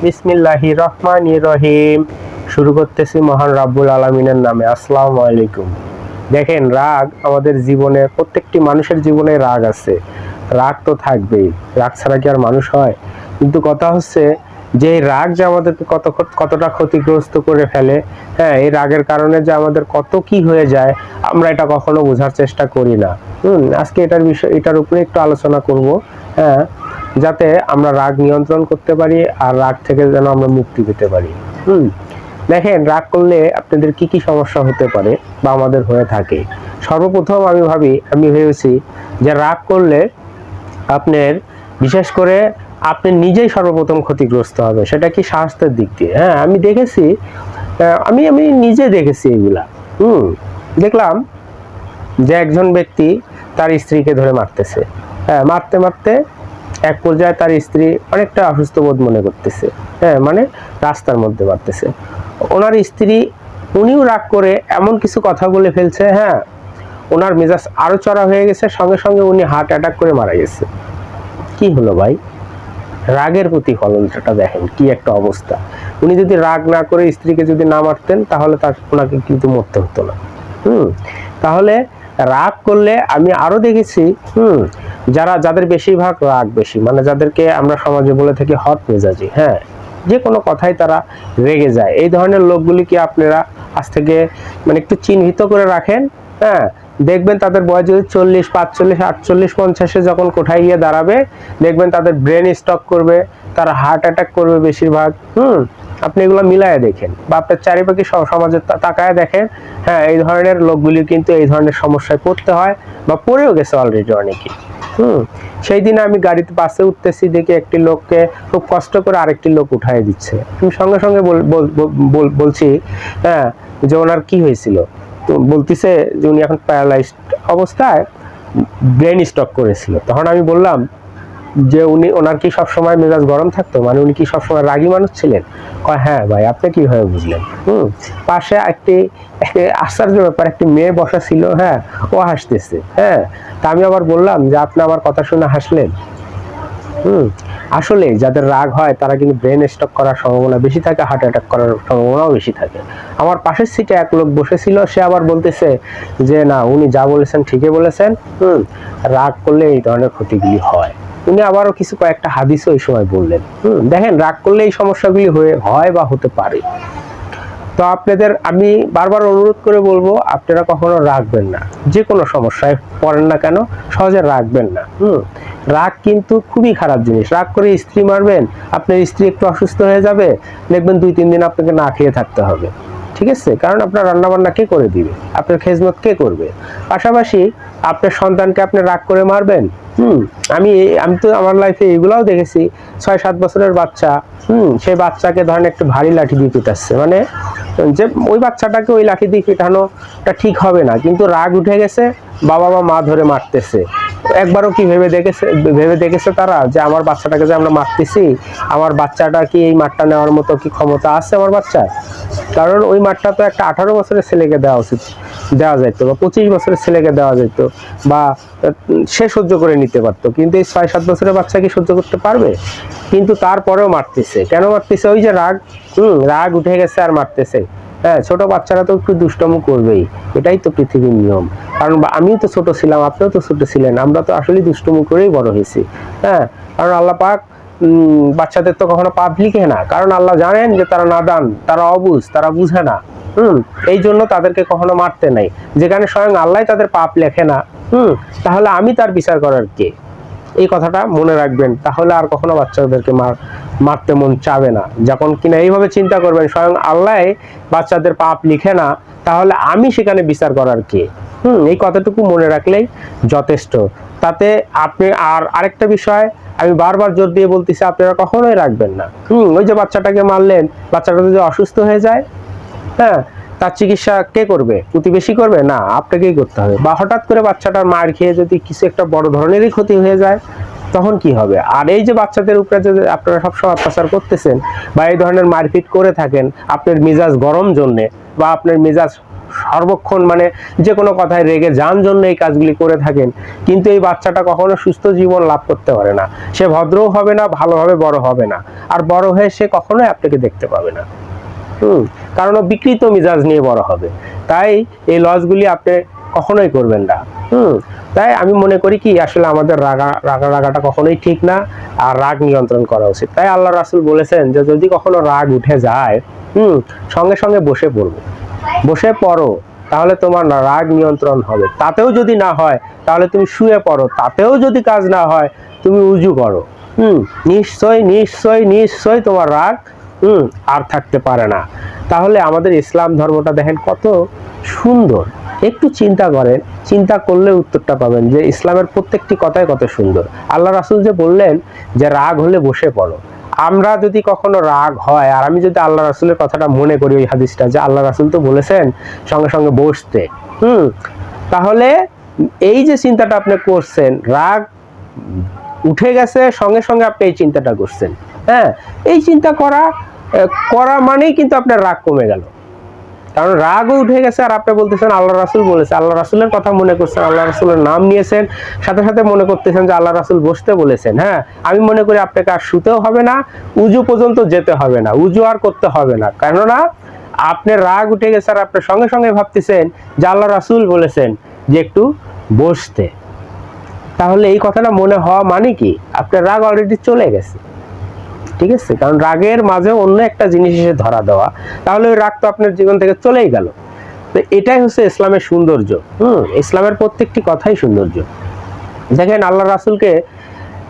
বিসমিল্লাহির রহমানির রহিম। শুরু করতেছি মহান রাব্বুল আলামিনের নামে। আসসালামু আলাইকুম। দেখেন, রাগ আমাদের জীবনে, প্রত্যেকটি মানুষের জীবনে রাগ আছে। রাগ তো থাকবেই, রাগ ছাড়া কি আর মানুষ হয়? কিন্তু কথা হচ্ছে যে রাগ যে আমাদেরকে কতটা ক্ষতিগ্রস্ত করে ফেলে, হ্যাঁ, এই রাগের কারণে যে আমাদের কত কি হয়ে যায়, আমরা এটা কখনো বোঝার চেষ্টা করি না। আজকে এটার উপরে একটু আলোচনা করব, হ্যাঁ, যাতে আমরা রাগ নিয়ন্ত্রণ করতে পারি আর রাগ থেকে যেন আমরা মুক্তি পেতে পারি। দেখেন, রাগ করলে আপনাদের কি কি সমস্যা হতে পারে বা আমাদের হয়ে থাকে। সর্বপ্রথম আমি ভেবেছি যে রাগ করলে আপনার, বিশেষ করে আপনি নিজেই সর্বপ্রথম ক্ষতিগ্রস্ত হবে। সেটা কি স্বাস্থ্যের দিক দিয়ে। হ্যাঁ, আমি দেখেছি, আমি নিজে দেখেছি এগুলা। দেখলাম যে একজন ব্যক্তি তার স্ত্রীকে ধরে মারতেছে। হ্যাঁ, মারতে মারতে এক পর্যায়ে তার স্ত্রী অনেকটা অসুস্থ বোধ মনে করতেছে। হ্যাঁ, মানে রাস্তার মধ্যে মারতেছে। ওনার স্ত্রী, উনিও রাগ করে এমন কিছু কথা বলে ফেলছে, হ্যাঁ, ওনার মেজাজ আরো চড়া হয়ে গেছে। সঙ্গে সঙ্গে উনি হার্ট অ্যাটাক করে মারা গেছে। কি হলো ভাই? রাগের প্রতিফলনটা দেখেন কি একটা অবস্থা। উনি যদি রাগ না করে স্ত্রীকে যদি না মারতেন, তাহলে ওনাকে কিন্তু মরতে হতো না। তাহলে রাগ করলে আমি আরো দেখেছি, যাদের বেশিরভাগ রাগ বেশি, মানে যাদেরকে আমরা সমাজে বলে থাকি হট মেজাজি, হ্যাঁ, যে কোনো কথাই তারা রেগে যায়, এই ধরনের লোকগুলিকে আপনারা আজ থেকে মানে একটু চিহ্নিত করে রাখেন। হ্যাঁ, দেখবেন তাদের বয়স যদি 40, 45, 48, 50-এ যখন কোঠায় গিয়ে দাঁড়াবে, দেখবেন তাদের ব্রেন স্ট্রোক করবে, তারা হার্ট অ্যাটাক করবে বেশিরভাগ। আপনি এগুলো মিলায় দেখেন বা আপনার চারিপাশে সমাজে তাকায় দেখেন। হ্যাঁ, এই ধরনের লোকগুলি কিন্তু এই ধরনের সমস্যায় পড়তে হয় বা পড়েও গেছে অলরেডি অনেকে। সেই দিনে আমি গাড়িতে বাসে উঠতেছি, দেখি একটি লোককে খুব কষ্ট করে আরেকটি লোক উঠাই দিচ্ছে। আমি সঙ্গে সঙ্গে বলছি, হ্যাঁ, যে ওনার কি হয়েছিল। তো বলতেছে যে উনি এখন প্যারালাইজড অবস্থায়, ব্রেন স্ট্রোক করেছিল। তখন আমি বললাম যে ওনার কি সবসময় মেজাজ গরম থাকতো, মানে উনি কি সবসময় রাগী মানুষ ছিলেন? হ্যাঁ ভাই, আপনি কিভাবে বুঝলেন? পাশে একটি আশ্চর্য ব্যাপার, একটি মেয়ে বসা ছিল, হ্যাঁ, ও হাসতেছে। হ্যাঁ, তা আমি আবার বললাম যে আপনি আমার কথা শুনে হাসলেন। আসলে যাদের রাগ হয় তারা কিন্তু ব্রেন স্ট্রোক করার সম্ভাবনা বেশি থাকে, হার্ট অ্যাটাক করার সম্ভাবনাও বেশি থাকে। আমার পাশের সিটে এক লোক বসেছিল, সে আবার বলতেছে যে না, উনি যা বলেছেন ঠিকই বলেছেন। রাগ করলে এই ধরনের ক্ষতিগুলি হয়। উনি আবারও কয়েকটা হাদিসও এই সময় বললেন। দেখেন, রাগ করলে এই সমস্যাগুলি হয় বা হতে পারে। তো আপনাদের আমি বারবার অনুরোধ করে বলবো, আপনারা কখনো রাগবেন না। যে কোনো সমস্যায় পড়েন না কেন, সহজে রাগবেন না। রাগ কিন্তু খুবই খারাপ জিনিস। রাগ করে স্ত্রী মারবেন, আপনার স্ত্রী একটু অসুস্থ হয়ে যাবে, দেখবেন 2-3 দিন আপনাকে না খেয়ে থাকতে হবে। ঠিক আছে? কারণ আপনার রান্নাবান্না কে করে দিবে, আপনার খেজমত কে করবে? পাশাপাশি আপনার সন্তানকে আপনি রাগ করে মারবেন। আমি তো আমার লাইফে এগুলাও দেখেছি। 6-7 বছরের বাচ্চা, সেই বাচ্চাকে ধরেন একটু ভারী লাঠি দিয়ে পিটাচ্ছে, মানে যে ওই বাচ্চাটাকে ওই লাঠি দিয়ে পিটানোটা ঠিক হবে না, কিন্তু রাগ উঠে গেছে, বাবা বা মা ধরে মারতেছে। একবারও কি ভেবে দেখেছে তারা যে আমার বাচ্চাটাকে যে আমরা মারতেছি, আমার বাচ্চাটা কি এই মারটা নেওয়ার মতো কি ক্ষমতা আছে আমার বাচ্চার? কারণ ওই মারটা তো একটা 18 বছরের ছেলেকে দেওয়া যেত বা 25 বছরের ছেলেকে দেওয়া যেত, বা সে সহ্য করে নিতে পারতো। কিন্তু এই 6-7 বছরের বাচ্চা কি সহ্য করতে পারবে? কিন্তু তারপরেও মারতেছে। কেন মারতেছে? ওই যে রাগ উঠে গেছে আর মারতেছে। হ্যাঁ, ছোট বাচ্চারা তো একটু দুষ্টমি করবেই, এটাই তো পৃথিবীর নিয়ম। কারণ আমিও তো ছোট ছিলাম, আপনিও তো ছোট ছিলেন, আমরা তো আসলে দুষ্টমি করেই বড় হয়েছি। হ্যাঁ, কারণ আল্লাহ পাক বাচ্চাদের তো কখনো পাপ লিখে না, কারণ আল্লাহ জানেন যে তারা নাদান, তারা অবুঝ, তারা বুঝে না। এই জন্য তাদেরকে কখনো মারতে নাই। যেখানে স্বয়ং আল্লাহ তাদের পাপ লেখে না, তাহলে আমি তার বিচার করার কে? এই কথাটা মনে রাখবেন, তাহলে আর কখনো বাচ্চাদেরকে মারতে মন চাবে না। যখন কিনা এইভাবে চিন্তা করবেন স্বয়ং আল্লাহ বাচ্চাদের পাপ লিখে না, তাহলে আমি সেখানে বিচার করার কে? এই কথাটুকু মনে রাখলেই যথেষ্ট। তাতে আপনি আরেকটা বিষয় আমি বারবার জোর দিয়ে বলতেছি, আপনারা কখনোই রাখবেন না। ওই যে বাচ্চাটাকে মারলেন, বাচ্চাটা যদি অসুস্থ হয়ে যায়, হ্যাঁ, তার চিকিৎসা কে করবে? প্রতিবেশী করবে? না, আপনাকেই করতে হবে। বা হঠাৎ করে বাচ্চাটার মার খেয়ে যদি কিছু একটা বড় ধরনেরই ক্ষতি হয়ে যায়, তখন কি হবে? আর এই যে বাচ্চাদের উপরে যে আপনারা সবসময় অত্যাচার করতেছেন বা এই ধরনের মারপিট করে থাকেন আপনার মেজাজ গরম জন্যে বা আপনার মেজাজ সর্বক্ষণ মানে যে কোনো কথায় রেগে যান জন্য এই কাজগুলি করে থাকেন, কিন্তু এই বাচ্চাটা কখনো সুস্থ জীবন লাভ করতে পারে না। সে ভদ্রও হবে না, ভালোভাবে বড় হবে না, আর বড় হয়ে সে কখনোই আপনাকে দেখতে পাবে না। কারণ ও বিকৃত মিজাজ নিয়ে বড় হবে। তাই এই লসগুলি আপনি কখনোই করবেন না। তাই আমি মনে করি কি আসলে আমাদের রাগাটা কখনোই ঠিক না, আর রাগ নিয়ন্ত্রণ করা উচিত। তাই আল্লাহ রাসূল বলেছেন যে যদি কখনো রাগ উঠে যায়, সঙ্গে সঙ্গে বসে পড়ো, তাহলে তোমার রাগ নিয়ন্ত্রণ হবে। তাতেও যদি না হয় তাহলে তুমি শুয়ে পড়ো, তাতেও যদি কাজ না হয় তুমি উজু করো। নিশ্চয় নিশ্চয় নিশ্চয় তোমার রাগ আর থাকতে পারে না। তাহলে আমাদের ইসলাম ধর্মটা দেখেন কত সুন্দর। একটু চিন্তা করেন, চিন্তা করলে উত্তরটা পাবেন যে ইসলামের প্রত্যেকটি কথাই কত সুন্দর। আল্লাহ রাসূল যে বললেন যে রাগ হলে বসে পড়ো, আমরা যদি কখনো রাগ হয় আর আমি যদি আল্লাহ রাসূলের কথাটা মনে করি, ওই হাদিসটা যে আল্লাহ রাসূল তো বলেছেন সঙ্গে সঙ্গে বসতে, তাহলে এই যে চিন্তাটা আপনি করছেন, রাগ উঠে গেছে সঙ্গে সঙ্গে আপনি এই চিন্তাটা করছেন, এই চিন্তা করা মানেই কিন্তু আপনার রাগ কমে গেল। কারণ রাগও উঠে গেছে আর আপনি বলতেছেন আল্লাহ রাসূল বলেছে, আল্লাহ রাসূলের কথা মনে করছেন, আল্লাহ রাসূলের নাম নিয়েছেন, সাথে সাথে মনে করতেছেন যে আল্লাহ রাসূল বসতে বলেছেন। আমি মনে করি আপনাকে আর শুতেও হবে না, উজু পর্যন্ত যেতে হবে না, উজু আর করতে হবে না। কেননা আপনার রাগ উঠে গেছে আর আপনি সঙ্গে সঙ্গে ভাবতেছেন যে আল্লাহ রাসূল বলেছেন যে একটু বসতে। তাহলে এই কথাটা মনে হওয়া মানে কি আপনার রাগ অলরেডি চলে গেছে, ঠিক আছে? কারণ রাগের মাঝে অন্য একটা জিনিস এসে ধরা দেওয়া, তাহলে ওই রাগ তো আপনার জীবন থেকে চলেই গেল। তো এটাই হচ্ছে ইসলামের সৌন্দর্য। ইসলামের প্রত্যেকটি কথাই সৌন্দর্য। দেখেন আল্লাহ রাসূলকে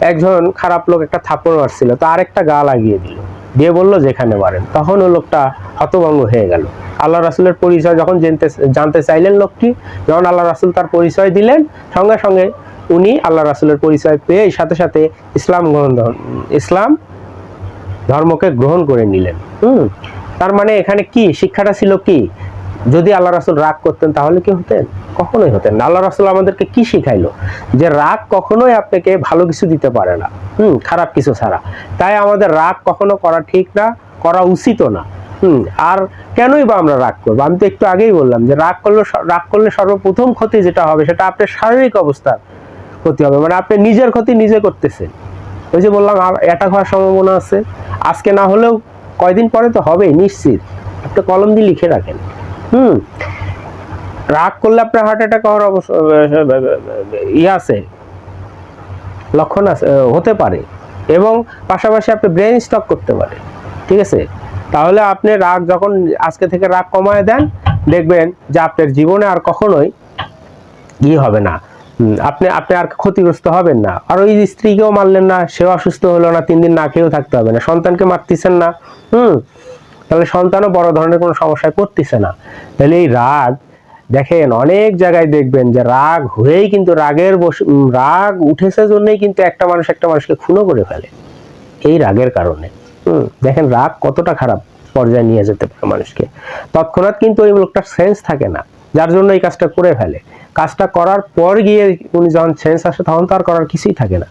একজন খারাপ লোক একটা থাপ্পড় মারছিল, তো আরেকটা গা লাগিয়ে দিল, দিয়ে বললো যেখানে মারেন। তখন ওই লোকটা হতভম্ব হয়ে গেল। আল্লাহ রাসূলের পরিচয় যখন জানতে চাইলেন লোকটি, যখন আল্লাহ রাসূল তার পরিচয় দিলেন, সঙ্গে সঙ্গে উনি আল্লাহ রাসূলের পরিচয় পেয়ে সাথে সাথে ইসলাম ধর্মকে গ্রহণ করে নিলেন। তার মানে এখানে কি শিক্ষাটা ছিল কি, যদি আল্লাহ রাসূল রাগ করতেন তাহলে কি হতেন? কখনোই হতেন না। আল্লাহ রাসূল আমাদেরকে কি শিখাইলো? যে রাগ কখনোই আপনাকে ভালো কিছু দিতে পারে না, খারাপ কিছু ছাড়া। তাই আমাদের রাগ কখনো করা ঠিক না, করা উচিতও না। আর কেনই বা আমরা রাগ করবো? আমি তো একটু আগেই বললাম যে রাগ করলে সর্বপ্রথম ক্ষতি যেটা হবে সেটা আপনার শারীরিক অবস্থার ক্ষতি হবে, মানে আপনি নিজের ক্ষতি নিজে করতেছেন। ওই যে বললাম অ্যাটাক হওয়ার সম্ভাবনা আছে, আজকে না হলেও কয়দিন পরে তো হবেই নিশ্চিত। আপনি কলম দিয়ে লিখে রাখেন। রাগ করলে আপনার হার্ট অ্যাটাক হওয়ার আছে, লক্ষণ আছে, হতে পারে, এবং পাশাপাশি আপনি ব্রেন স্ট্রোক করতে পারে, ঠিক আছে? তাহলে আপনি রাগ যখন আজকে থেকে রাগ কমায় দেন, দেখবেন যে আপনার জীবনে আর কখনোই হবে না, আপনি আর ক্ষতিগ্রস্ত হবেন না। আর ওই স্ত্রীকেও মারলেন না, সেও অসুস্থ হলো না, 3 দিন না খেয়েও থাকতে হবে না। সন্তানকে মারতেছেন না, তাহলে সন্তানও বড় ধরনের কোনো সমস্যায় পড়তেছে না। তাহলে এই রাগ দেখেন অনেক জায়গায় দেখবেন যে রাগ হয়েই কিন্তু রাগ উঠেছে জন্যই কিন্তু একটা মানুষকে খুনও করে ফেলে, এই রাগের কারণে। দেখেন রাগ কতটা খারাপ পর্যায়ে নিয়ে যেতে পারে মানুষকে। তৎক্ষণাৎ কিন্তু ওই লোকটার সেন্স থাকে না, যার জন্য এই কাজটা করে ফেলে। কাজটা করার পর গিয়ে উনি যখন সেন্স আসে তখন তো আর করার কিছুই থাকে না,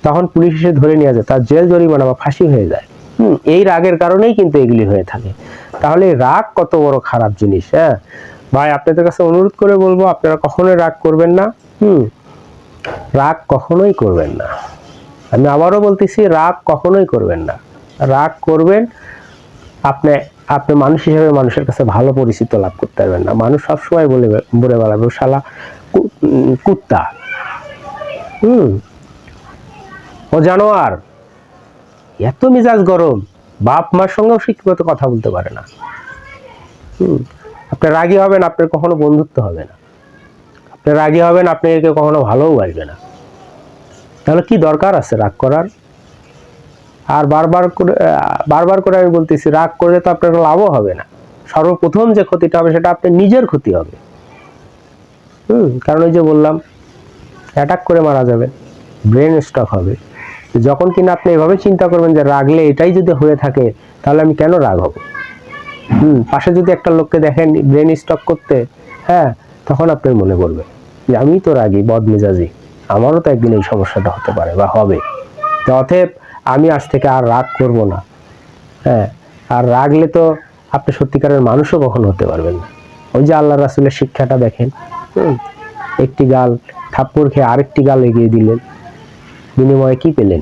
তখন পুলিশ এসে ধরে নিয়ে যায়, তার জেল জরিমানা বা ফাঁসি হয়ে যায়। এই রাগের কারণেই কিন্তু এগুলি হয়ে থাকে। তাহলে রাগ কত বড় খারাপ জিনিস। ভাই আপনাদের কাছে অনুরোধ করে বলবো, আপনারা কখনোই রাগ করবেন না। রাগ কখনোই করবেন না। আমি আবারও বলতেছি, রাগ কখনোই করবেন না। রাগ করবেন আপনি মানুষ হিসেবে মানুষের কাছে ভালো পরিচিত লাভ করতে পারবেন না। মানুষ সবসময় বলে বেড়াবে শালা কুত্তা, ও জানোয়ার, এত মেজাজ গরম, বাপ মার সঙ্গেও শিক্ষিত কথা বলতে পারে না। আপনি রাগী হবেন, আপনার কখনো বন্ধুত্ব হবে না। আপনি রাগী হবেন, আপনাকে কখনো ভালোও বাসবে না। তাহলে কি দরকার আছে রাগ করার? আর বারবার করে আমি বলতেছি, রাগ করলে তো আপনার লাভও হবে না। সর্বপ্রথম যে ক্ষতিটা হবে সেটা আপনার নিজের ক্ষতি হবে। কারণ ওই যে বললাম, অ্যাটাক করে মারা যাবে, ব্রেন স্ট্রোক হবে। যখন কিনা আপনি এভাবে চিন্তা করবেন যে রাগলে এটাই যদি হয়ে থাকে, তাহলে আমি কেন রাগ হব? পাশে যদি একটা লোককে দেখেন ব্রেন স্ট্রোক করতে, তখন আপনার মনে পড়বে যে আমি তো রাগী, বদমেজাজি, আমারও তো একদিন এই সমস্যাটা হতে পারে বা হবে। তো অতএব আমি আজ থেকে আর রাগ করব না। আর রাগলে তো আপনি সত্যিকারের মানুষও কখনো হতে পারবেন না। ওই যে আল্লাহ রাসূলের শিক্ষাটা দেখেন, একটি গাল থাপ্পড় খেয়ে আরেকটি গাল এগিয়ে দিলেন, বিনিময়ে কি পেলেন?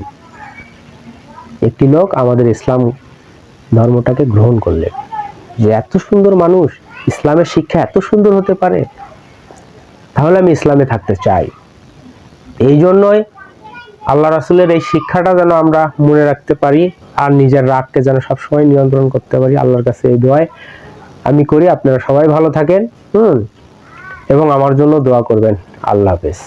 একটি লোক আমাদের ইসলাম ধর্মটাকে গ্রহণ করলেন। যে এত সুন্দর মানুষ, ইসলামের শিক্ষা এত সুন্দর হতে পারে, তাহলে আমি ইসলামে থাকতে চাই। এই জন্যই আল্লাহ রাসূলের এই শিক্ষাটা যেন আমরা মনে রাখতে পারি, আর নিজের রাগকে যেন সবসময় নিয়ন্ত্রণ করতে পারি। আল্লাহর কাছে এই দোয়া আমি করি। আপনারা সবাই ভালো থাকেন এবং আমার জন্য দোয়া করবেন। আল্লাহ হাফেজ।